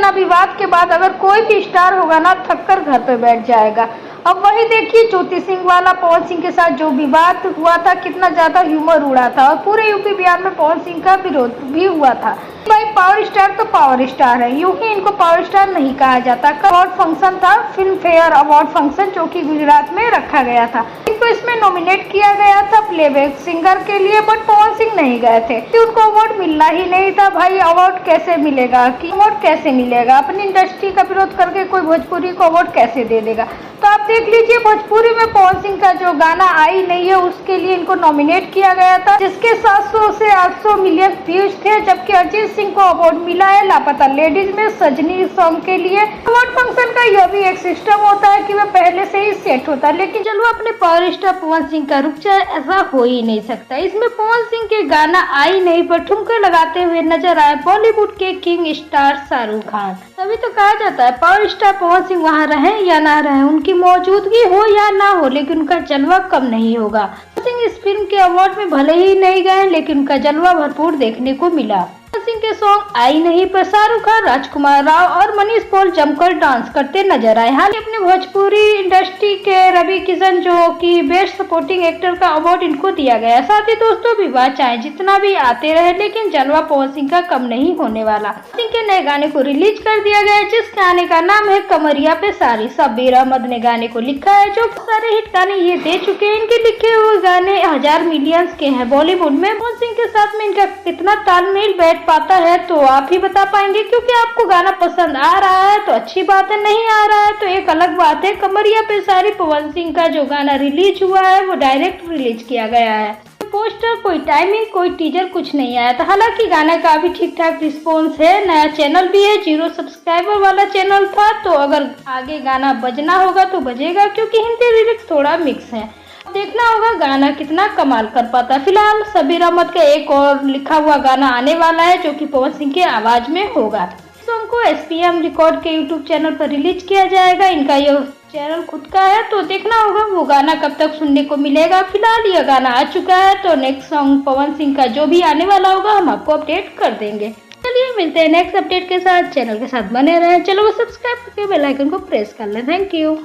इतना विवाद के बाद अगर कोई भी स्टार होगा ना, थक कर घर पे बैठ जाएगा। अब वही देखिए ज्योति सिंह वाला पवन सिंह के साथ जो विवाद हुआ था, कितना ज्यादा ह्यूमर उड़ा था और पूरे यूपी बिहार में पवन सिंह का विरोध भी हुआ था। भाई पावर स्टार तो पावर स्टार है, यूं ही इनको पावर स्टार नहीं कहा जाता। अवार्ड फंक्शन था, फिल्म फेयर अवार्ड फंक्शन, जो कि गुजरात में रखा गया था। इनको इसमें नॉमिनेट किया गया था प्लेबैक सिंगर के लिए, बट पवन सिंह नहीं गए थे कि उनको अवार्ड मिलना ही नहीं था। भाई अवार्ड कैसे मिलेगा, कि अवार्ड कैसे मिलेगा, अपनी इंडस्ट्री का विरोध करके कोई भोजपुरी को अवार्ड कैसे दे देगा। तो आप देख लीजिए भोजपुरी में पवन सिंह का जो गाना आई नहीं है, उसके लिए इनको नॉमिनेट किया गया था, जिसके 700 से 800 मिलियन व्यूज थे। जबकि अरिजीत सिंह को अवार्ड मिला है लापता लेडीज में सजनी सॉन्ग के लिए। अवार्ड फंक्शन का यह भी एक सिस्टम होता है कि वह पहले से ही सेट होता है, लेकिन चलो अपने पावर स्टार पवन सिंह का रुक जाए, ऐसा हो ही नहीं सकता। इसमें पवन सिंह के गाना आई नहीं पर ठुमके लगाते हुए नजर आए बॉलीवुड के किंग स्टार शाहरुख खान। तभी तो कहा जाता है पावर स्टार पवन सिंह वहाँ रहे या ना रहे, उनकी मौजूदगी हो या ना हो, लेकिन उनका जलवा कम नहीं होगा। सिंह इस फिल्म के अवार्ड में भले ही नहीं गए, लेकिन उनका जलवा भरपूर देखने को मिला। सिंह के सॉन्ग आई नहीं पर शाहरुख खान, राजकुमार राव और मनीष पॉल जमकर डांस करते नजर आए। हाल ही अपने भोजपुरी इंडस्ट्री के रवि किशन जो कि बेस्ट सपोर्टिंग एक्टर का अवार्ड इनको दिया गया। साथ ही दोस्तों विवाद चाहे जितना भी आते रहे, लेकिन जलवा पवन सिंह का कम नहीं होने वाला। सिंह के नए गाने को रिलीज कर दिया गया, जिस गाने का नाम है कमरिया पे सारी। शब्बीर अहमद ने गाने को लिखा है, जो सारे हिट गाने ये दे चुके हैं। इनके लिखे हुए गाने 1000 मिलियंस के हैं बॉलीवुड में। पवन सिंह के साथ में इनका कितना तालमेल बैठ पाता है तो आप ही बता पाएंगे, क्योंकि आपको गाना पसंद आ रहा है तो अच्छी बात है, नहीं आ रहा है तो एक अलग बात है। कमरिया पे सारी पवन सिंह का जो गाना रिलीज हुआ है वो डायरेक्ट रिलीज किया गया है। पोस्टर, कोई टाइमिंग, कोई टीजर कुछ नहीं आया था। हालांकि गाने का भी ठीक ठाक रिस्पॉन्स है। नया चैनल भी है, 0 सब्सक्राइबर वाला चैनल था, तो अगर आगे गाना बजना होगा तो बजेगा, क्योंकि हिंदी लिरिक्स थोड़ा मिक्स है। देखना होगा गाना कितना कमाल कर पाता। फिलहाल शब्बीर अहमद का एक और लिखा हुआ गाना आने वाला है, जो कि पवन सिंह के आवाज में होगा। सॉन्ग को SPM रिकॉर्ड के यूट्यूब चैनल पर रिलीज किया जाएगा। इनका यह चैनल खुद का है, तो देखना होगा वो गाना कब तक सुनने को मिलेगा। फिलहाल यह गाना आ चुका है, तो नेक्स्ट सॉन्ग पवन सिंह का जो भी आने वाला होगा हम आपको अपडेट कर देंगे। चलिए मिलते हैं नेक्स्ट अपडेट के साथ। चैनल के साथ बने रहें। चलो वो सब्सक्राइब करके बेल आइकन को प्रेस कर लें। Thank you.